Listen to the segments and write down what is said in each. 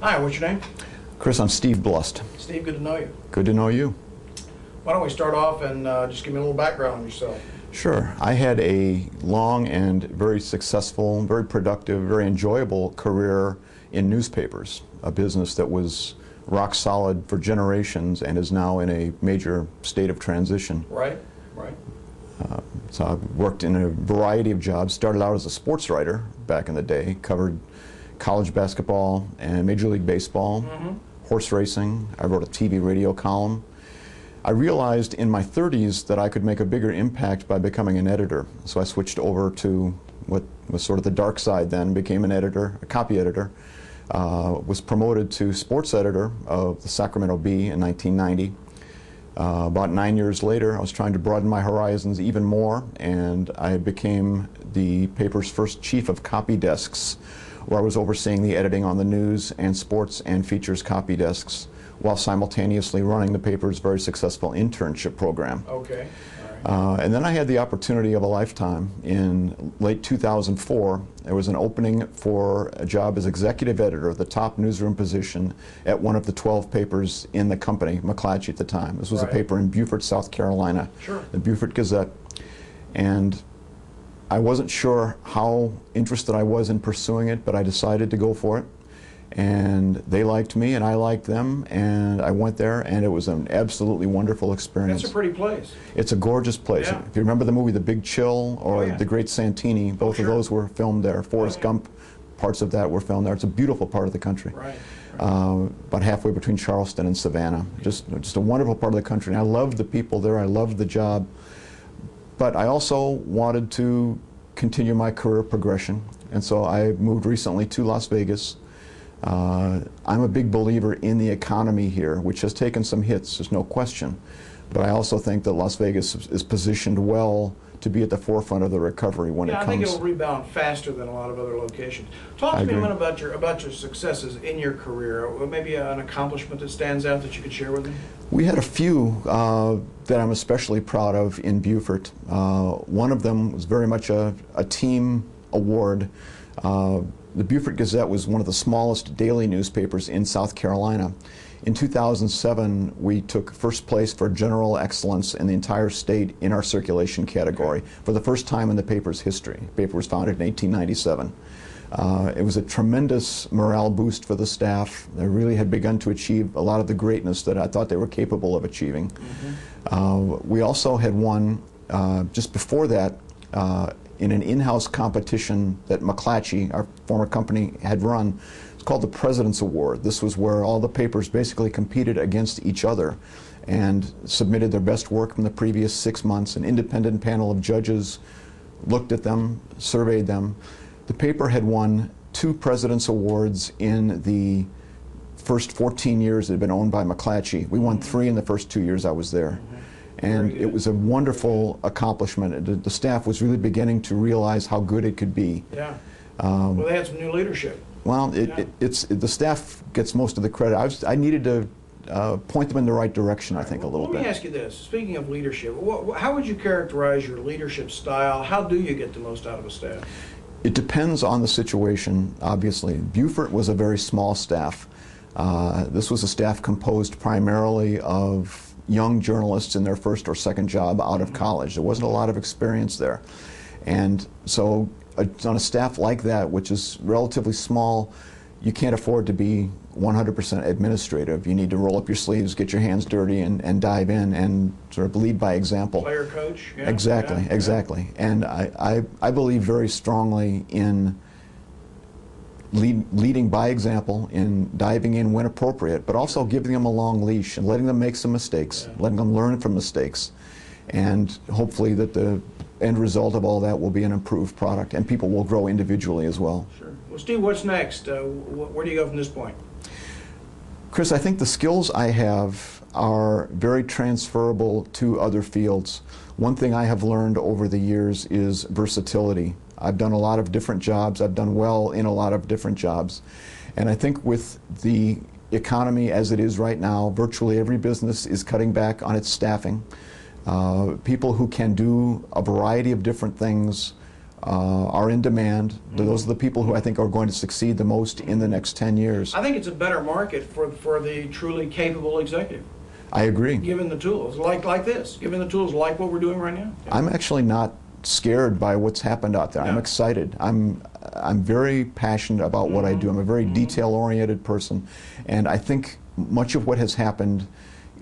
Hi, what's your name? Chris, I'm Steve Blust. Steve, good to know you. Good to know you. Why don't we start off and just give me a little background on yourself? Sure. I had a long and very successful, very productive, very enjoyable career in newspapers, a business that was rock solid for generations and is now in a major state of transition. Right. So I've worked in a variety of jobs. Started out as a sports writer back in the day, covered college basketball and Major League Baseball, horse racing. I wrote a TV radio column. I realized in my 30s that I could make a bigger impact by becoming an editor. So I switched over to what was sort of the dark side then, became an editor, a copy editor. Was promoted to sports editor of the Sacramento Bee in 1990. About 9 years later, I was trying to broaden my horizons even more, and I became the paper's first chief of copy desks, where I was overseeing the editing on the news and sports and features copy desks, while simultaneously running the paper's very successful internship program. Okay. All right. And then I had the opportunity of a lifetime. In late 2004, there was an opening for a job as executive editor, the top newsroom position at one of the 12 papers in the company, McClatchy at the time. This was a paper in Beaufort, South Carolina, the Beaufort Gazette. And I wasn't sure how interested I was in pursuing it, but I decided to go for it. And they liked me, and I liked them, and I went there, and it was an absolutely wonderful experience. That's a pretty place. It's a gorgeous place. Yeah. If you remember the movie The Big Chill or The Great Santini, both of those were filmed there. Forrest Gump, parts of that were filmed there. It's a beautiful part of the country. Right. About halfway between Charleston and Savannah. Just a wonderful part of the country. And I loved the people there. I loved the job. But I also wanted to continue my career progression, and so I moved recently to Las Vegas. I'm a big believer in the economy here, which has taken some hits, there's no question. But I also think that Las Vegas is positioned well to be at the forefront of the recovery when it comes. I think it'll rebound faster than a lot of other locations. Talk to me a minute about your successes in your career. Maybe an accomplishment that stands out that you could share with me? We had a few that I'm especially proud of in Beaufort. One of them was very much a team award. The Beaufort Gazette was one of the smallest daily newspapers in South Carolina. In 2007, we took first place for general excellence in the entire state in our circulation category for the first time in the paper's history. The paper was founded in 1897. It was a tremendous morale boost for the staff. They really had begun to achieve a lot of the greatness that I thought they were capable of achieving. We also had won, just before that, in an in-house competition that McClatchy, our former company, had run. It's called the President's Award. This was where all the papers basically competed against each other and submitted their best work from the previous 6 months. An independent panel of judges looked at them, surveyed them. The paper had won 2 President's Awards in the first 14 years it had been owned by McClatchy. We won 3 in the first 2 years I was there. And it was a wonderful accomplishment. The staff was really beginning to realize how good it could be. Yeah. Well, they had some new leadership. Well, the staff gets most of the credit. I needed to point them in the right direction, I think, a little bit. Let me ask you this. Speaking of leadership, how would you characterize your leadership style? How do you get the most out of a staff? It depends on the situation, obviously. Beaufort was a very small staff. This was a staff composed primarily of young journalists in their first or second job out of college. There wasn't a lot of experience there. And so on a staff like that, which is relatively small, you can't afford to be 100% administrative. You need to roll up your sleeves, get your hands dirty, and dive in and sort of lead by example. Player coach? Yeah. Exactly, exactly. And I believe very strongly in leading by example, in diving in when appropriate, but also giving them a long leash and letting them make some mistakes, letting them learn from mistakes, and hopefully that the end result of all that will be an improved product, and people will grow individually as well. Sure. Well, Steve, what's next? Where do you go from this point? Chris, I think the skills I have are very transferable to other fields. One thing I have learned over the years is versatility. I've done a lot of different jobs. I've done well in a lot of different jobs. And I think with the economy as it is right now, virtually every business is cutting back on its staffing. People who can do a variety of different things are in demand. Those are the people who I think are going to succeed the most in the next 10 years. I think it's a better market for the truly capable executive. I agree. Given the tools, like this, given the tools like what we're doing right now. Yeah. I'm actually not scared by what's happened out there. I'm excited. I'm very passionate about what I do. I'm a very detail-oriented person, and I think much of what has happened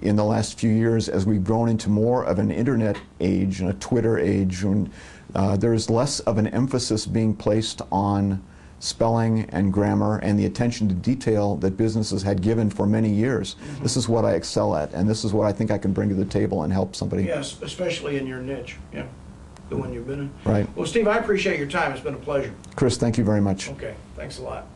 in the last few years as we've grown into more of an internet age and a Twitter age, and there's less of an emphasis being placed on spelling and grammar and the attention to detail that businesses had given for many years. This is what I excel at, and this is what I think I can bring to the table and help somebody. Yes, especially in your niche, yeah, the one you've been in. Right. Well, Steve, I appreciate your time. It's been a pleasure. Chris, thank you very much. Okay, thanks a lot.